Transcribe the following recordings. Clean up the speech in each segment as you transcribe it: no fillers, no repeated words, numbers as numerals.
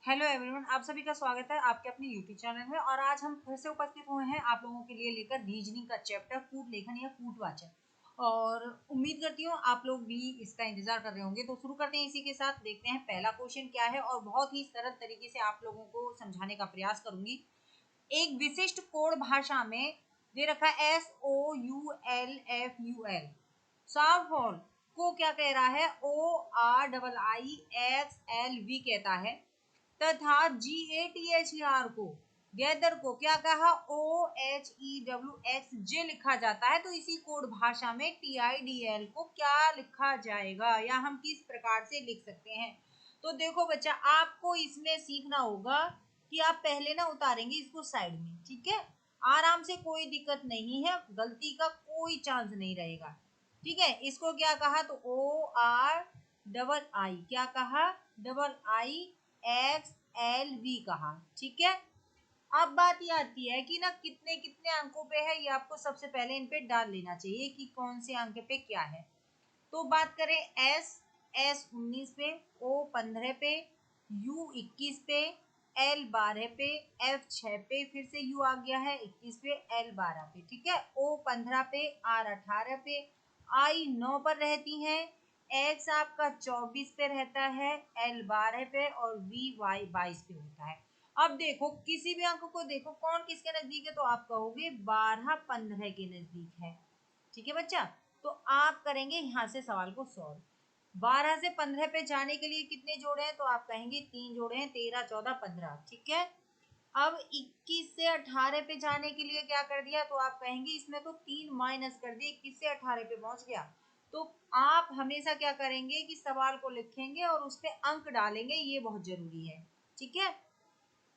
Hello everyone, आप सभी का स्वागत है आपके अपने यूट्यूब चैनल में। और आज हम फिर से उपस्थित हुए हैं आप लोगों के लिए लेकर रीजनिंग का चैप्टर कूट लेखन या कूटवाचक। और उम्मीद करती हूँ आप लोग भी इसका इंतजार कर रहे होंगे। तो शुरू करते हैं इसी के साथ। देखते हैं पहला क्वेश्चन क्या है और बहुत ही सरल तरीके से आप लोगों को समझाने का प्रयास करूंगी। एक विशिष्ट कोड भाषा में दे रखा है SOULFUL सॉफ्टबॉल को क्या कह रहा है, ORIIXLV कहता है। तथा GATHER को गैदर को क्या कहा, OHEWXJ लिखा जाता है। तो इसी कोड भाषा में TIDL को क्या लिखा जाएगा या हम किस प्रकार से लिख सकते हैं। तो देखो बच्चा, आपको इसमें सीखना होगा कि आप पहले ना उतारेंगे इसको साइड में, ठीक है। आराम से, कोई दिक्कत नहीं है, गलती का कोई चांस नहीं रहेगा, ठीक है। इसको क्या कहा, तो ORII क्या कहा, IIXLV कहा, ठीक है। अब बात ये आती है कि ना कितने कितने अंकों पे है, ये आपको सबसे पहले इन पे डाल लेना चाहिए कि कौन से अंक पे क्या है। तो बात करें S 19 पे, O 15 पे, U 21 पे, L 12 पे, F 6 पे, फिर से U आ गया है 21 पे, L 12 पे, ठीक है। O 15 पे, R 18 पे, I 9 पर रहती है, X आपका 24 पे रहता है, L 12 पे और VY 22 पे होता है। अब देखो किसी भी अंक को देखो कौन किसके नजदीक है, तो आप कहोगे 12 15 के नजदीक है, ठीक है बच्चा। तो आप करेंगे यहाँ से सवाल को सॉल्व। 12 से 15 पे जाने के लिए कितने जोड़े हैं, तो आप कहेंगे 3 जोड़े हैं, 13 14 15, ठीक है। अब 21 से 18 पे जाने के लिए क्या कर दिया, तो आप कहेंगे इसमें तो 3 माइनस कर दिए, 21 से 18 पे पहुंच गया। तो आप हमेशा क्या करेंगे कि सवाल को लिखेंगे और उस पे अंक डालेंगे, ये बहुत जरूरी है, ठीक है।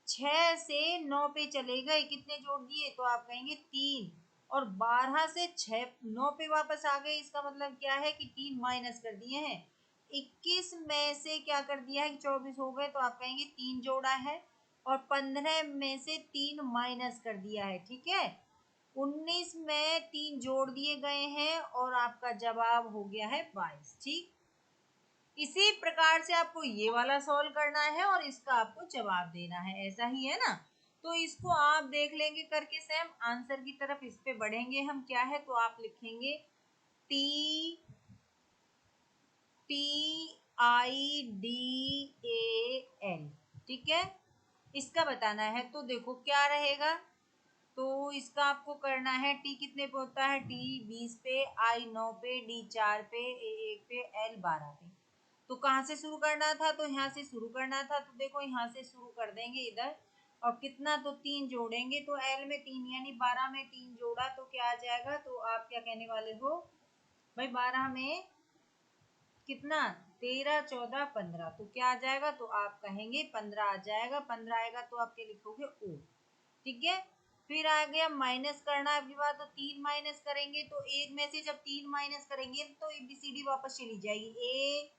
6 से 9 पे चले गए, कितने जोड़ दिए, तो आप कहेंगे 3। और 12 से 6 9 पे वापस आ गए, इसका मतलब क्या है कि 3 माइनस कर दिए हैं। 21 में से क्या कर दिया है कि 24 हो गए, तो आप कहेंगे 3 जोड़ा है। और 15 में से 3 माइनस कर दिया है, ठीक है। 19 में 3 जोड़ दिए गए हैं और आपका जवाब हो गया है 22, ठीक। इसी प्रकार से आपको ये वाला सॉल्व करना है और इसका आपको जवाब देना है, ऐसा ही है ना। तो इसको आप देख लेंगे करके सेम आंसर की तरफ इस पे बढ़ेंगे हम, क्या है, तो आप लिखेंगे TIDAL, ठीक है। इसका बताना है, तो देखो क्या रहेगा। तो इसका आपको करना है, टी कितने पे होता है, टी 20 पे, आई 9 पे, डी 4 पे, ए 1 पे, एल 12 पे। तो कहाँ से शुरू करना था, तो यहाँ से शुरू करना था। तो देखो यहाँ से शुरू कर देंगे इधर, और कितना, तो 3 जोड़ेंगे। तो एल में 3 यानी 12 में 3 जोड़ा तो क्या आ जाएगा, तो आप क्या कहने वाले हो भाई, 12 में कितना, 13 14 15, तो क्या आ जाएगा, तो आप कहेंगे 15 आ जाएगा। 15 आएगा तो आप क्या लिखोगे, ओ, ठीक है। फिर आ गया माइनस करना है, अगली बार तो 3 माइनस करेंगे। तो एक में से जब 3 माइनस करेंगे तो ABCD वापस चली जाएगी,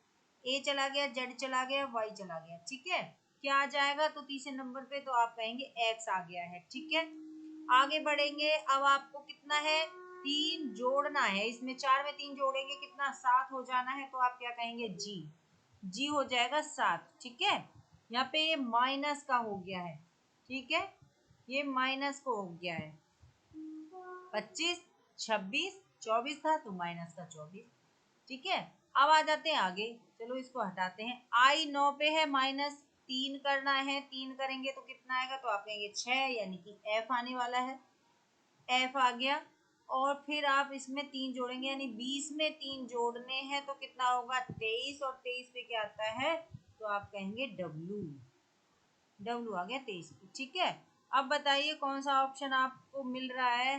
ए चला गया, जेड चला गया, वाई चला गया, ठीक है। क्या आ जाएगा, तो तीसरे नंबर पे तो आप कहेंगे एक्स आ गया है, ठीक है। आगे बढ़ेंगे, अब आपको कितना है, 3 जोड़ना है। इसमें 4 में 3 जोड़ेंगे, कितना, 7 हो जाना है। तो आप क्या कहेंगे, जी हो जाएगा 7, ठीक है। यहाँ पे ये माइनस का हो गया है, ठीक है, ये माइनस को हो गया है। 25 26 24 था तो माइनस का 24, ठीक है। अब आ जाते हैं आगे, चलो इसको हटाते हैं। आई 9 पे है, माइनस 3 करना है, 3 करेंगे तो कितना आएगा, तो आप कहेंगे 6, यानी कि एफ आने वाला है, एफ आ गया। और फिर आप इसमें 3 जोड़ेंगे, यानी 20 में 3 जोड़ने हैं तो कितना होगा, 23। और 23 पे क्या आता है, तो आप कहेंगे डब्लू, डब्लू आ गया 23, ठीक है। अब बताइए कौन सा ऑप्शन आपको मिल रहा है,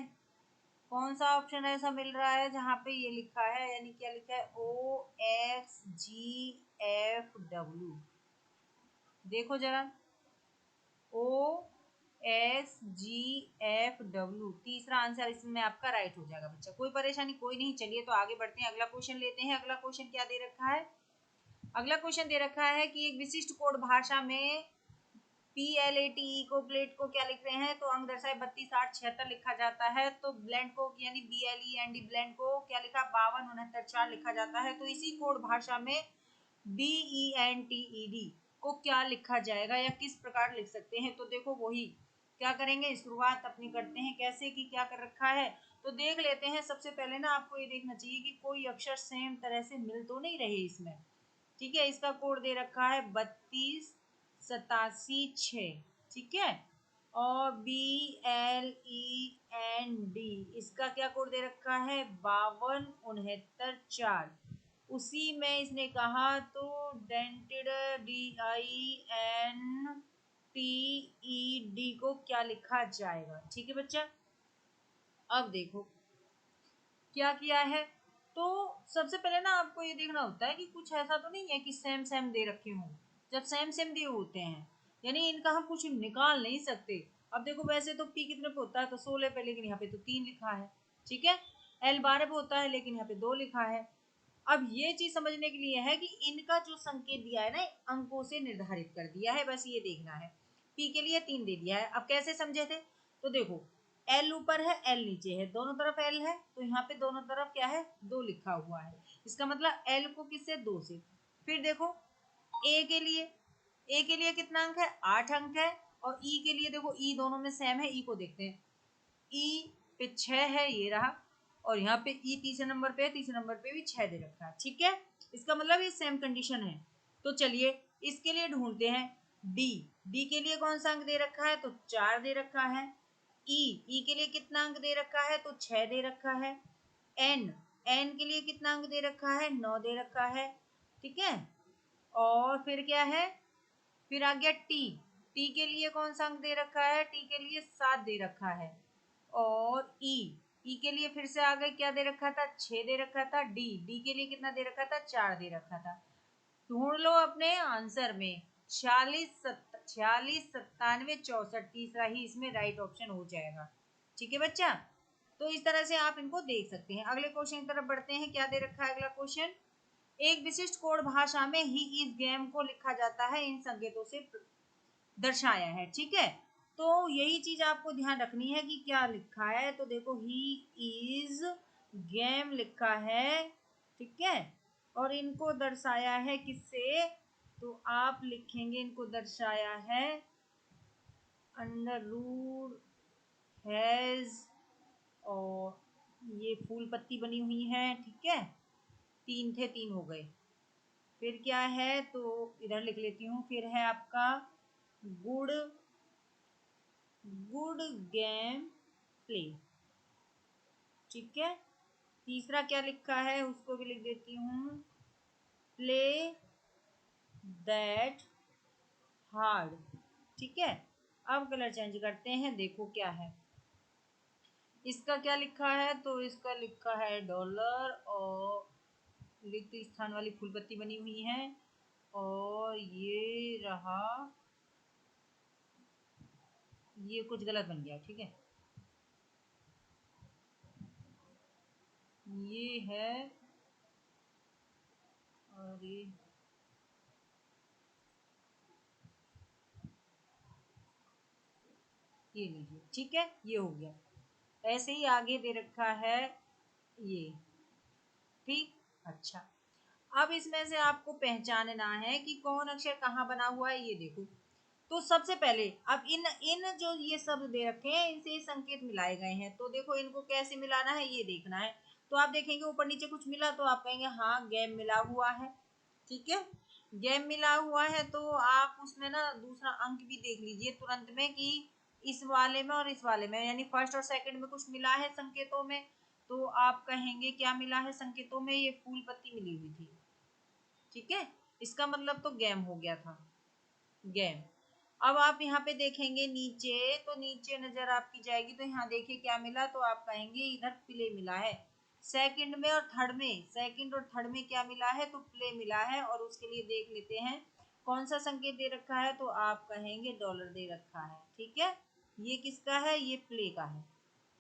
कौन सा ऑप्शन ऐसा मिल रहा है जहाँ पे ये लिखा है, यानी क्या लिखा है, OXGFW। देखो जरा, OXGFW तीसरा आंसर इसमें आपका राइट हो जाएगा बच्चा, कोई परेशानी कोई नहीं। चलिए तो आगे बढ़ते हैं, अगला क्वेश्चन लेते हैं। अगला क्वेश्चन क्या दे रखा है, अगला क्वेश्चन दे रखा है कि एक विशिष्ट कोड भाषा में PLATE को प्लेट को क्या लिख रहे हैं, तो अंक दर्शाए 32 60 76 लिखा जाता है। तो ब्लेंड को यानी BLEND ब्लेंड को क्या लिखा, 52 69 4 लिखा जाता है। तो इसी कोड भाषा में BENTED को क्या लिखा जाएगा या किस प्रकार लिख सकते हैं। तो देखो वही क्या करेंगे, शुरुआत अपनी करते हैं कैसे कि क्या कर रखा है। तो देख लेते हैं। सबसे पहले ना आपको ये देखना चाहिए कि कोई अक्षर सेम तरह से मिल तो नहीं रहे इसमें। ठीक है, इसका कोड दे रखा है 3287 ठीक है। और BLEND इसका क्या कोड दे रखा है 5269 उसी में इसने कहा तो डेंटेड DINTED को क्या लिखा जाएगा। ठीक है बच्चा, अब देखो क्या किया है। तो सबसे पहले ना आपको ये देखना होता है कि कुछ ऐसा तो नहीं है कि सेम सेम दे रखे हों। जब सेम सेम दिए होते हैं यानी इनका हम कुछ निकाल नहीं सकते। अब देखो वैसे तो पी कितने पे होता है तो 16 पे, लेकिन यहाँ पे तो 3 लिखा है। ठीक है, एल 12 पे होता है लेकिन यहाँ पे 2 लिखा है। अब ये चीज समझने के लिए है कि इनका जो संकेत दिया है ना अंकों से निर्धारित कर दिया है, बस ये देखना है। पी के लिए 3 दे दिया है। अब कैसे समझे थे, तो देखो एल ऊपर है एल नीचे है, दोनों तरफ एल है तो यहाँ पे दोनों तरफ क्या है 2 लिखा हुआ है। इसका मतलब एल को किससे 2 से। फिर देखो ए के लिए, ए के लिए कितना अंक है 8 अंक है। और ई के लिए देखो ई दोनों में सेम है, ई को देखते हैं। ई पे 6 है ये रहा, और यहाँ पे ई तीसरे नंबर पे है, तीसरे नंबर पे भी 6 दे रखा है। ठीक है, इसका मतलब ये सेम कंडीशन है। तो चलिए इसके लिए ढूंढते हैं डी। डी के लिए कौन सा अंक दे रखा है तो 4 दे रखा है। ई के लिए कितना अंक दे रखा है तो 6 दे रखा है। एन एन के लिए कितना अंक दे रखा है 9 दे रखा है। ठीक है, और फिर क्या है, फिर आ गया टी। टी के लिए कौन सा अंक दे रखा है, टी के लिए 7 दे रखा है। और ई के लिए फिर से आ गए, क्या दे रखा था 6 दे रखा था। डी के लिए कितना दे रखा था 4 दे रखा था। ढूंढ लो अपने आंसर में 46 97 64, तीसरा ही इसमें राइट ऑप्शन हो जाएगा। ठीक है बच्चा, तो इस तरह से आप इनको देख सकते हैं। अगले क्वेश्चन की तरफ बढ़ते हैं। क्या दे रखा है अगला क्वेश्चन, एक विशिष्ट कोड भाषा में ही इस गेम को लिखा जाता है, इन संकेतों से दर्शाया है। ठीक है, तो यही चीज आपको ध्यान रखनी है कि क्या लिखा है। तो देखो ही इज गेम लिखा है। ठीक है, और इनको दर्शाया है किससे, तो आप लिखेंगे इनको दर्शाया है अंडर रूट हैज, और ये फूल पत्ती बनी हुई है। ठीक है, 3 थे 3 हो गए। फिर क्या है तो इधर लिख लेती हूँ, फिर है आपका गुड गुड गेम प्ले। ठीक है, तीसरा क्या लिखा है उसको भी लिख देती हूँ, प्ले दैट हार्ड। ठीक है, अब कलर चेंज करते हैं, देखो क्या है इसका क्या लिखा है। तो इसका लिखा है डॉलर, और रिक्त स्थान वाली फूल पत्ती बनी हुई है, और ये रहा, ये कुछ गलत बन गया। ठीक है, ये है, और ये लीजिए। ठीक है, ये हो गया। ऐसे ही आगे दे रखा है ये। ठीक, अच्छा, अब इसमें से आपको पहचानना है कि कौन अक्षर कहाँ बना हुआ है। ये देखो, तो सबसे पहले अब इन इन जो ये शब्द दे रखे हैं इनसे संकेत मिलाए गए हैं। तो देखो इनको कैसे मिलाना है ये देखना है। तो आप देखेंगे ऊपर नीचे कुछ मिला तो आप कहेंगे हाँ गेम मिला हुआ है। ठीक है, गेम मिला हुआ है तो आप उसमें ना दूसरा अंक भी देख लीजिए तुरंत में कि इस वाले में और इस वाले में, यानी फर्स्ट और सेकंड में कुछ मिला है संकेतों में। तो आप कहेंगे क्या मिला है संकेतों में, ये फूल पत्ती मिली हुई थी। ठीक है, इसका मतलब तो गेम हो गया था, गेम। अब आप यहाँ पे देखेंगे नीचे, तो नीचे नजर आपकी जाएगी तो यहाँ देखिए क्या मिला, तो आप कहेंगे इधर प्ले मिला है। सेकंड में और थर्ड में, सेकंड और थर्ड में क्या मिला है तो प्ले मिला है। और उसके लिए देख लेते हैं कौन सा संकेत दे रखा है, तो आप कहेंगे डॉलर दे रखा है। ठीक है, ये किसका है, ये प्ले का है।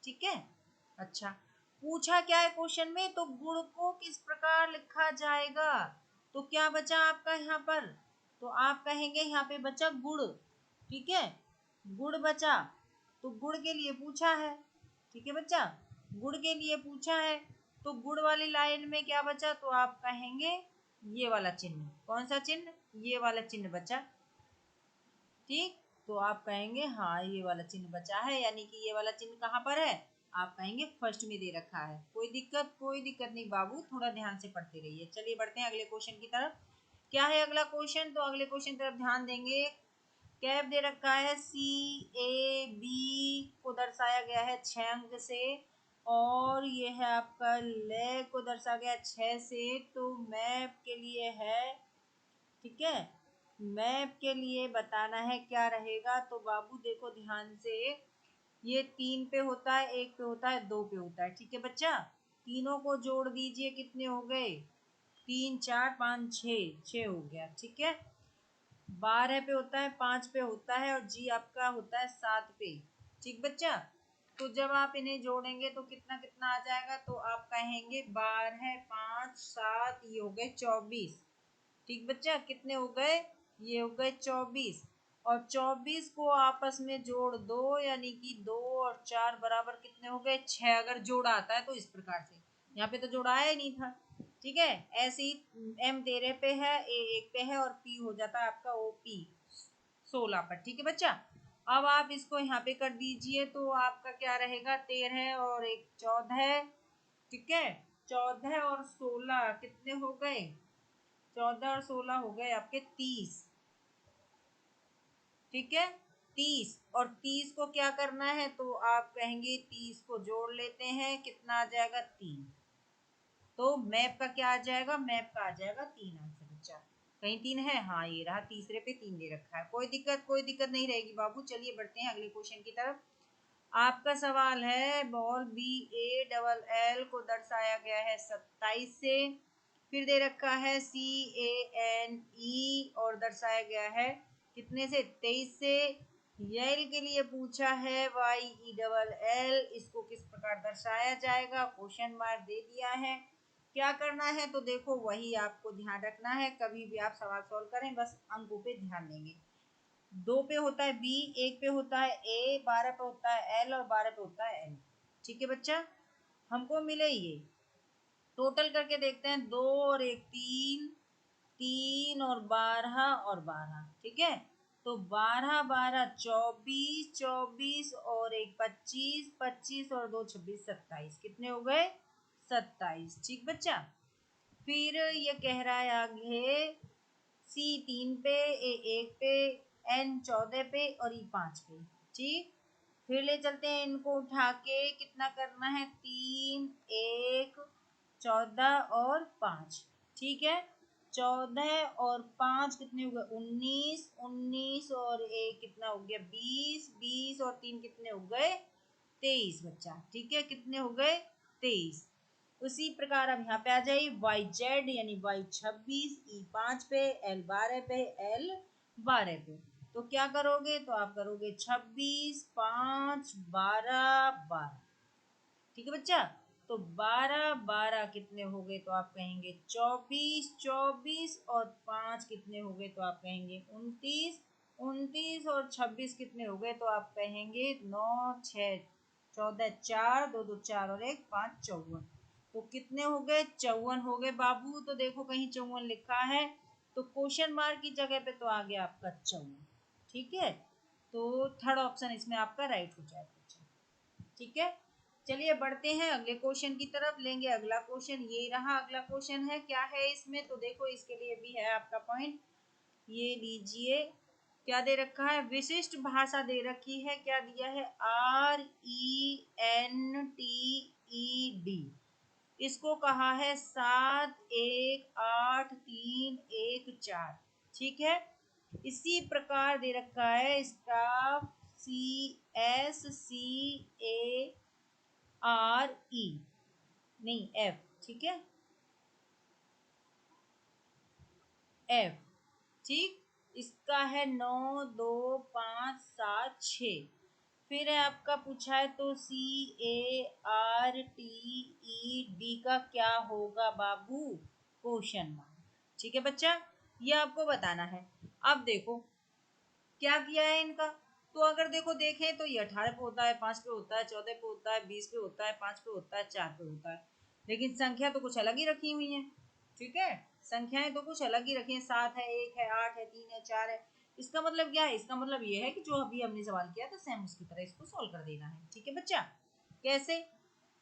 ठीक है, अच्छा, पूछा क्या है क्वेश्चन में, तो गुण को किस प्रकार लिखा जाएगा। तो क्या बचा आपका यहाँ पर, तो आप कहेंगे यहाँ पे बचा गुड़। ठीक है, गुड़ बचा, तो गुड़ के लिए पूछा है। ठीक है बच्चा, गुड़ के लिए पूछा है, तो गुड़ वाली लाइन में क्या बचा, तो आप कहेंगे ये वाला चिन्ह। कौन सा चिन्ह, ये वाला चिन्ह बचा। ठीक, तो आप कहेंगे हाँ ये वाला चिन्ह बचा है, यानी कि ये वाला चिन्ह कहाँ पर है, आप कहेंगे फर्स्ट में दे रखा है। कोई दिक्कत नहीं बाबू, थोड़ा ध्यान से पढ़ते रहिए। चलिए बढ़ते हैं अगले क्वेश्चन की तरफ। क्या है अगला क्वेश्चन, तो अगले क्वेश्चन की तरफ ध्यान देंगे। कैप दे रखा है CAB को दर्शाया गया है 6 अंक से, और ये है आपका लेग को दर्शाया गया 6 से। तो मैप के लिए है, ठीक है, मैप के लिए बताना है क्या रहेगा। तो बाबू देखो ध्यान से, ये 3 पे होता है, 1 पे होता है, 2 पे होता है, ठीक है बच्चा। तीनों को जोड़ दीजिए, कितने हो गए, 3 4 5 6, 6 हो गया, ठीक है। 12 पे होता है, 5 पे होता है, और जी आपका होता है 7 पे, ठीक बच्चा। तो जब आप इन्हें जोड़ेंगे तो कितना कितना आ जाएगा, तो आप कहेंगे 12 5 7, ये हो गए 24, ठीक बच्चा। कितने हो गए, ये हो गए 24, और 24 को आपस में जोड़ दो, यानी कि 2 और 4 बराबर कितने हो गए 6। अगर जोड़ा आता है तो इस प्रकार से, यहाँ पे तो जोड़ा आया ही नहीं था, ठीक है। ऐसे ही M 13 पे है, A 1 पे है, और P हो जाता है आपका OP 16 पर, ठीक है बच्चा। अब आप इसको यहाँ पे कर दीजिए, तो आपका क्या रहेगा, 13 और 1 14, ठीक है। 14 और 16 कितने हो गए, 14 और 16 हो गए आपके 30, ठीक है। 30, और 30 को क्या करना है, तो आप कहेंगे 30 को जोड़ लेते हैं, कितना आ जाएगा 3। तो मैप का क्या आ जाएगा, मैप का आ जाएगा 3 आंसर बच्चा। कहीं 3 है, हाँ ये रहा, तीसरे पे 3 दे रखा है। कोई दिक्कत नहीं रहेगी बाबू। चलिए बढ़ते हैं अगले क्वेश्चन की तरफ। आपका सवाल है, बॉल BALL को दर्शाया गया है 27 से, फिर दे रखा है CANE और दर्शाया गया है कितने से, 23 से। यल के लिए पूछा है YELL, इसको किस प्रकार दर्शाया जाएगा, क्वेश्चन मार्क दे दिया है। क्या करना है, तो देखो वही आपको ध्यान रखना है, कभी भी आप सवाल सॉल्व करें बस अंकों पे ध्यान देंगे। 2 पे होता है B, 1 पे होता है A, 12 पे होता है L, और 12 पे होता है N, ठीक है बच्चा। हमको मिले ये, टोटल करके देखते हैं, 2 और 1 3, 3 और 12 और 12, ठीक है। तो 12 12 24, 24 और 1 25, 25 और 2 26, 27, कितने हो गए 27, ठीक बच्चा। फिर ये कह रहा है आगे, C 3 पे, A 1 पे, N 14 पे, और E 5 पे, ठीक। फिर ले चलते हैं इनको उठा के, कितना करना है, 3 1 14 और 5, ठीक है। 14 और 5 कितने हो गए 19, 19 और 1 कितना हो गया 20, 20 और 3 कितने हो गए 23 बच्चा, ठीक है। कितने हो गए 23। उसी प्रकार अब यहाँ पे आ जाइए, YZ यानी Y 26, E 5 पे, L 12 पे, L 12 पे। तो क्या करोगे, तो आप करोगे 26 5 12 12, ठीक है बच्चा। तो 12 12 कितने हो गए, तो आप कहेंगे 24, 24 और 5 कितने हो गए, तो आप कहेंगे 29, 29 और 26 कितने हो गए, तो आप कहेंगे 9 6 14, 4 2 2 4 और 1 5 54। तो कितने हो गए 54 हो गए बाबू। तो देखो कहीं 54 लिखा है, तो क्वेश्चन मार्क की जगह पे तो आ गया आपका 54, ठीक है। तो थर्ड ऑप्शन इसमें आपका राइट हो जाएगा, ठीक है। चलिए बढ़ते हैं अगले क्वेश्चन की तरफ, लेंगे अगला क्वेश्चन, ये रहा अगला क्वेश्चन है। क्या है इसमें, तो देखो इसके लिए भी है आपका पॉइंट, ये लीजिए। क्या दे रखा है, विशिष्ट भाषा दे रखी है, क्या दिया है, RENTED, इसको कहा है 7 1 8 3 1 4, ठीक है। इसी प्रकार दे रखा है इसका CSCARE, नहीं F, ठीक है, F, ठीक। इसका है 9 2 5 7 6। फिर है आपका पूछा है, तो CARTED का क्या होगा बाबू, क्वेश्चन मार्क, ठीक है बच्चा। ये आपको बताना है। अब देखो क्या किया है इनका, तो अगर देखो देखें तो ये 18 पे होता है, 5 पे होता है, 14 पे होता है, 20 पे होता है, 5 पे होता है, 4 पे होता है, लेकिन संख्या तो कुछ अलग ही रखी हुई है, ठीक है, संख्याएं तो कुछ अलग ही रखी हैं, 7 है, 1 है, 8 है, 3 है, 4 है। इसका मतलब क्या है? इसका मतलब ये है कि जो अभी हमने सवाल किया था सेम उसकी तरह इसको सॉल्व कर देना है। ठीक है बच्चा, कैसे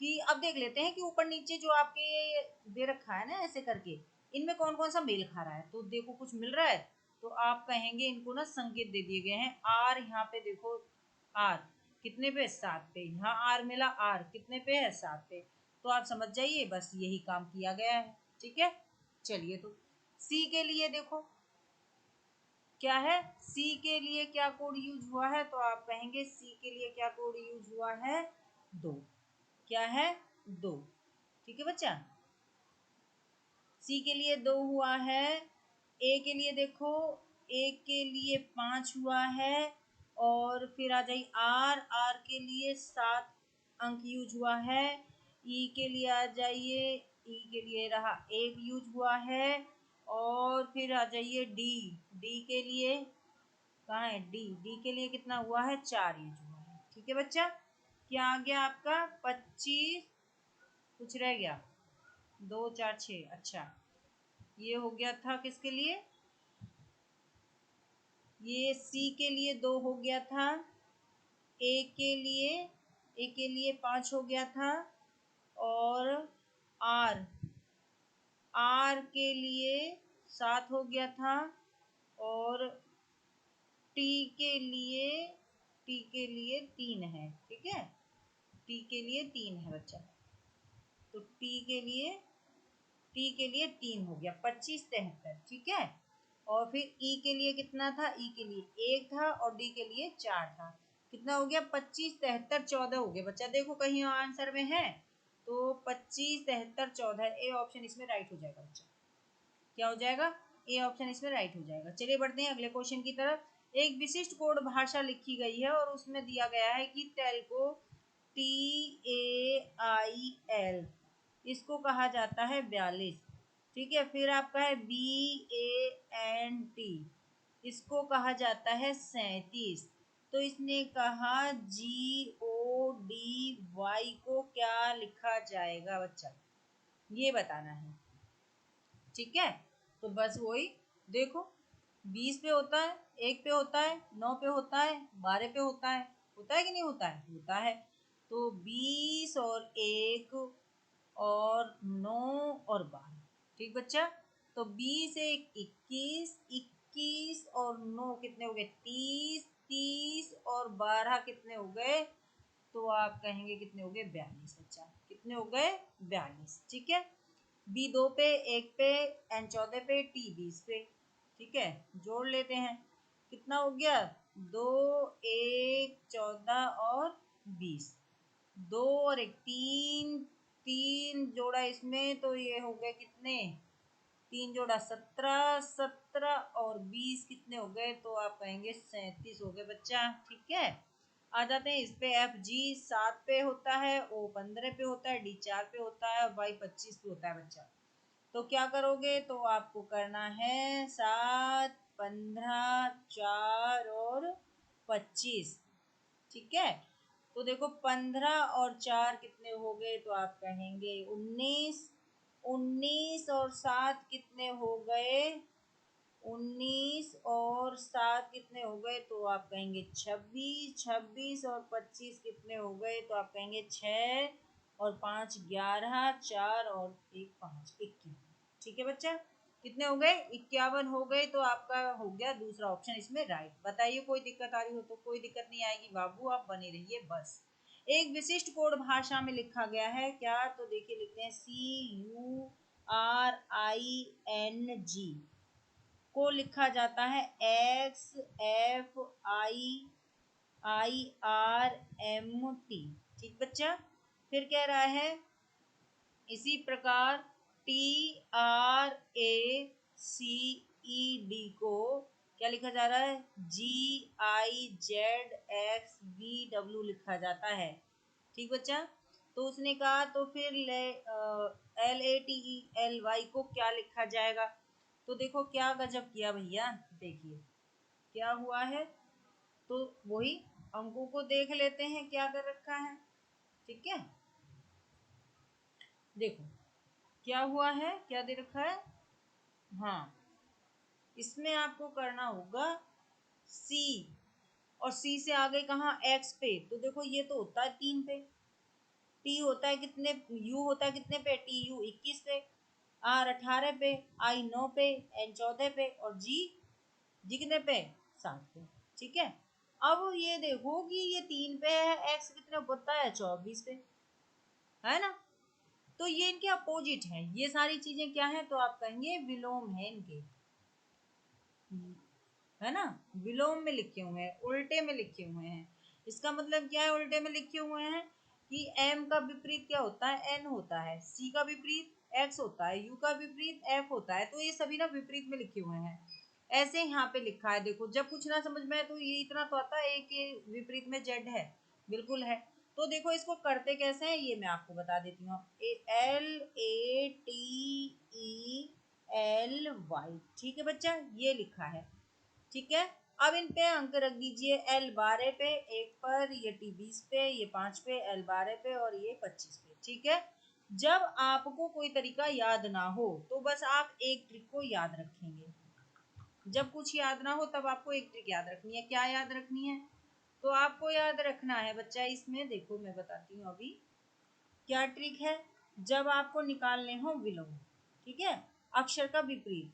कि अब देख लेते हैं कि ऊपर नीचे जो आपके दे रखा है ना ऐसे करके, इनमें कौन कौन सा मेल खा रहा है। तो देखो कुछ मिल रहा है तो आप कहेंगे इनको ना संकेत दे दिए गए हैं। आर यहाँ पे देखो, आर कितने पे? 7 पे। यहाँ आर मिला, आर कितने पे है? 7 पे। तो आप समझ जाइए बस यही काम किया गया है। ठीक है, चलिए तो सी के लिए देखो क्या है। सी के लिए क्या कोड यूज हुआ है? तो आप कहेंगे सी के लिए क्या कोड यूज हुआ है? 2। क्या है? 2। ठीक है बच्चा, सी के लिए 2 हुआ है। ए के लिए देखो, ए के लिए 5 हुआ है। और फिर आ जाइए आर, आर के लिए 7 अंक यूज हुआ है। ई के लिए आ जाइए, ई के लिए रहा 1 यूज हुआ है। और फिर आ जाइए डी, डी के लिए कहाँ है? डी, डी के लिए कितना हुआ है? 4 यूज हुआ है। ठीक है बच्चा, क्या आ गया आपका? 25। कुछ रह गया? 2 4 6। अच्छा, ये हो गया था किसके लिए? ये सी के लिए 2 हो गया था। ए के लिए, ए के लिए 5 हो गया था। और आर, आर के लिए 7 हो गया था। और टी के लिए, टी के लिए 3 है। ठीक है, टी के लिए 3 है बच्चा। तो टी के लिए 3 हो गया, 25 73। ठीक है, और फिर ई के लिए कितना था? ई के लिए 1 था और डी के लिए 4 था। कितना हो गया? 25 73 14 हो गया बच्चा। देखो कहीं आंसर में है तो 25 73 14, ए ऑप्शन इसमें राइट हो जाएगा बच्चा। क्या हो जाएगा? ए ऑप्शन इसमें राइट हो जाएगा। चलिए बढ़ते हैं अगले क्वेश्चन की तरफ। एक विशिष्ट कोड भाषा लिखी गई है और उसमें दिया गया है कि टेल्को, TAIL, इसको कहा जाता है 42। ठीक है, फिर आपका है BANT, इसको कहा जाता है 37। तो इसने कहा GODY को क्या लिखा जाएगा बच्चा? ये बताना है। ठीक है, तो बस वही देखो, 20 पे होता है, 1 पे होता है, 9 पे होता है, 12 पे होता है। होता है कि नहीं होता है? होता है। तो 20 और 1 और 9 और 12। ठीक बच्चा, तो 20 1 21, 21 और 9 कितने हो गए? 30, 30 और 12 कितने हो गए? तो आप कहेंगे कितने हो गए? 42 बच्चा। कितने हो गए? 42। ठीक है, बी 2 पे, 1 पे, एन 14 पे, टी 20 पे। ठीक है, जोड़ लेते हैं। कितना हो गया? 2 1 14 और 20। 2 और 1 3, 3 जोड़ा इसमें तो ये हो गए कितने? 3 जोड़ा 17, 17 और 20 कितने हो गए? तो आप कहेंगे 37 हो गए बच्चा। ठीक है, आ जाते हैं इस पे। एफ जी 7 पे होता है, ओ 15 पे होता है, डी 4 पे होता है और वाई 25 पे होता है बच्चा। तो क्या करोगे? तो आपको करना है 7 15 4 और 25। ठीक है, तो देखो 15 और 4 कितने हो गए? तो आप कहेंगे 19। 19 और 7 कितने हो गए? 19 और 7 कितने हो गए? तो आप कहेंगे 26। 26 और 25 कितने हो गए? तो आप कहेंगे 6 और 5 11, 4 और 1 5 21। ठीक है बच्चा, कितने हो गए? 51 हो गए। तो आपका हो गया दूसरा ऑप्शन इसमें राइट। बताइए कोई दिक्कत आ रही हो तो? कोई दिक्कत नहीं आएगी बाबू, आप बने रहिए बस। एक विशिष्ट कोड भाषा में लिखा गया है क्या? तो देखिए लिखते हैं CURING को लिखा जाता है XFIIRMT। ठीक बच्चा, फिर कह रहा है इसी प्रकार TRACED को क्या लिखा जा रहा है? GIZXVW लिखा जाता है। ठीक बच्चा, तो उसने कहा तो फिर LATELY को क्या लिखा जाएगा? तो देखो क्या गजब किया भैया, देखिए क्या हुआ है। तो वही अंकों को देख लेते हैं क्या कर रखा है। ठीक है, देखो क्या हुआ है, क्या दे रखा है, हाँ इसमें आपको करना होगा सी, और सी से आगे कहाँ एक्स पे, तो देखो ये तो होता है 3 पे, टी होता है कितने, यू होता है कितने पे, टी यू 21 पे, आर 18 पे, आई 9 पे, एन 14 पे, और जी जी कितने पे, 7 पे। ठीक है, अब ये देखो कि ये 3 पे है, एक्स कितने होता है 24 पे, है ना, तो ये इनके अपोजिट है, ये सारी चीजें क्या है, तो आप कहेंगे विलोम है इनके, है ना, विलोम में लिखे हुए हैं, उल्टे में लिखे हुए हैं। इसका मतलब क्या है उल्टे में लिखे हुए हैं, कि m का विपरीत क्या होता है, n होता है, c का विपरीत x होता है, u का विपरीत f होता है, तो ये सभी ना विपरीत में लिखे हुए हैं। ऐसे यहाँ पे लिखा है, देखो जब कुछ ना समझ में आए तो ये इतना तो आता है कि विपरीत में z है, बिल्कुल है। तो देखो इसको करते कैसे हैं ये मैं आपको बता देती हूँ, LATELY, ठीक है बच्चा, ये लिखा है, ठीक है। अब इन पे अंक रख दीजिए, L 12 पे, 1 पर, ये T 20 पे, ये 5 पे, L 12 पे और ये 25 पे, ठीक है। जब आपको कोई तरीका याद ना हो तो बस आप एक ट्रिक को याद रखेंगे, जब कुछ याद ना हो तब आपको एक ट्रिक याद रखनी है, क्या याद रखनी है, तो आपको याद रखना है बच्चा, इसमें देखो मैं बताती हूँ अभी क्या ट्रिक है। जब आपको निकालने हो विलोम, ठीक है, अक्षर का विपरीत,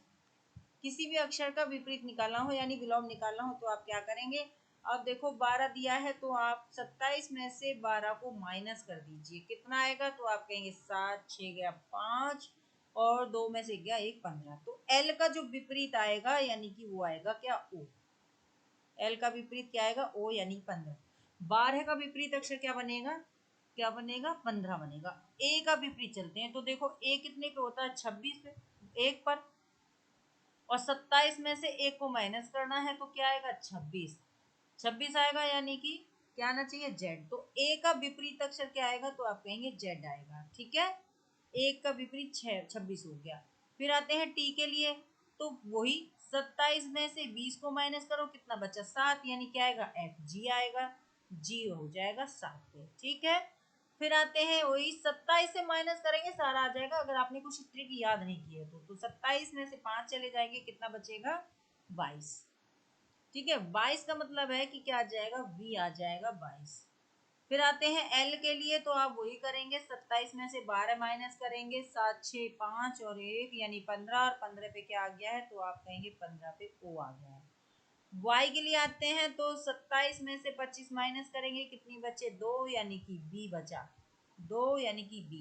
किसी भी अक्षर का विपरीत निकालना हो यानी विलोम निकालना हो तो आप क्या करेंगे, अब देखो 12 दिया है तो आप 27 में से 12 को माइनस कर दीजिए, कितना आएगा, तो आप कहेंगे 7, 6 गया 5 और 2 में से गया 1, 15, तो एल का जो विपरीत आएगा यानी कि वो आएगा क्या, ओ, एल का विपरीत क्या आएगा, ओ यानी 15। 12 का विपरीत अक्षर क्या बनेगा, क्या बनेगा, 15 बनेगा। ए का विपरीत चलते हैं, तो देखो ए कितने पे होता है, 26 पे, 1 पर, और 27 में से 1 को माइनस करना है तो क्या आएगा, 26, 26 आएगा, यानी कि क्या आना चाहिए, जेड, तो ए का विपरीत अक्षर क्या आएगा, तो आप कहेंगे जेड आएगा, ठीक है। एक का विपरीत 26 हो गया। फिर आते हैं टी के लिए, तो वही 27 में से 20 को माइनस करो, कितना बचा, 7, यानी क्या आएगा, एफ जी आएगा, जी हो जाएगा 7 पे, ठीक है। फिर आते हैं वही 27 से माइनस करेंगे सारा आ जाएगा, अगर आपने कुछ ट्रिक याद नहीं की है तो 27 में से 5 चले जाएंगे, कितना बचेगा, 22, ठीक है। 22 का मतलब है कि क्या आ जाएगा, v आ जाएगा 22। फिर आते हैं एल के लिए, तो आप वही करेंगे, 27 में से 12 माइनस करेंगे, 7, 6, 5 और 1 यानी 15, और 15 पे क्या आ गया है, तो आप कहेंगे 15 पे ओ आ गया है। y के लिए आते हैं, तो 27 में से 25 माइनस करेंगे, कितनी बचे, 2 यानी कि b बचा, 2 यानी कि b।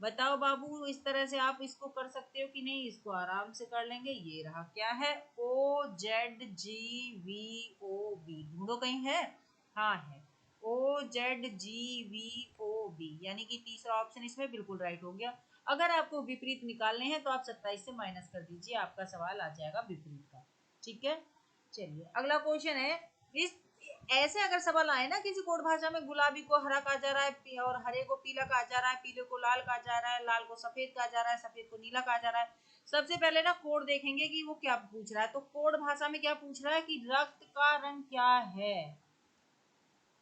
बताओ बाबू, इस तरह से आप इसको कर सकते हो कि नहीं, इसको आराम से कर लेंगे, ये रहा क्या है, OZGVOB, ढूंढो कहीं है, हाँ है, OZGVOB, यानी कि तीसरा ऑप्शन इसमें बिल्कुल राइट हो गया। अगर आपको विपरीत निकालने हैं तो आप 27 से माइनस कर दीजिए, आपका सवाल आ जाएगा विपरीत का, ठीक है। चलिए अगला क्वेश्चन है, इस ऐसे अगर सवाल आए ना किसी कोड भाषा में, गुलाबी को हरा कहा जा रहा है और हरे को पीला कहा जा रहा है, पीले को लाल कहा जा रहा है, लाल को सफेद कहा जा रहा है, सफेद को नीला कहा जा रहा है, सबसे पहले ना कोड देखेंगे कि वो क्या पूछ रहा है, तो कोड भाषा में क्या पूछ रहा है कि रक्त का रंग क्या है।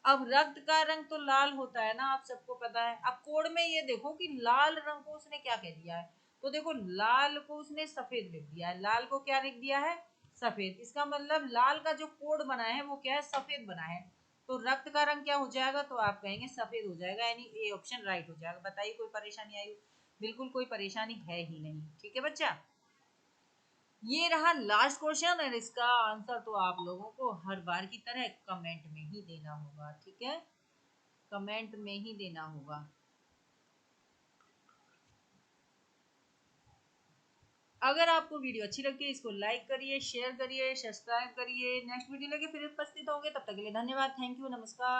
अब रक्त का रंग तो लाल होता है ना, आप सबको पता है। अब कोड में ये देखो कि लाल रंग को उसने क्या कह दिया है, तो देखो लाल को उसने सफेद लिख दिया है, लाल को क्या लिख दिया है, सफेद, इसका मतलब लाल का जो कोड बना है वो क्या है, सफेद बना है, तो रक्त का रंग क्या हो जाएगा, तो आप कहेंगे सफेद हो जाएगा, यानी ए ऑप्शन राइट हो जाएगा। बताइए कोई परेशानी आई, बिल्कुल कोई परेशानी है ही नहीं, ठीक है बच्चा। ये रहा लास्ट क्वेश्चन, और इसका आंसर तो आप लोगों को हर बार की तरह कमेंट में ही देना होगा, ठीक है, कमेंट में ही देना होगा। अगर आपको वीडियो अच्छी लगती है इसको लाइक करिए, शेयर करिए, सब्सक्राइब करिए, नेक्स्ट वीडियो लेके फिर उपस्थित होंगे, तब तक के लिए धन्यवाद, थैंक यू, नमस्कार।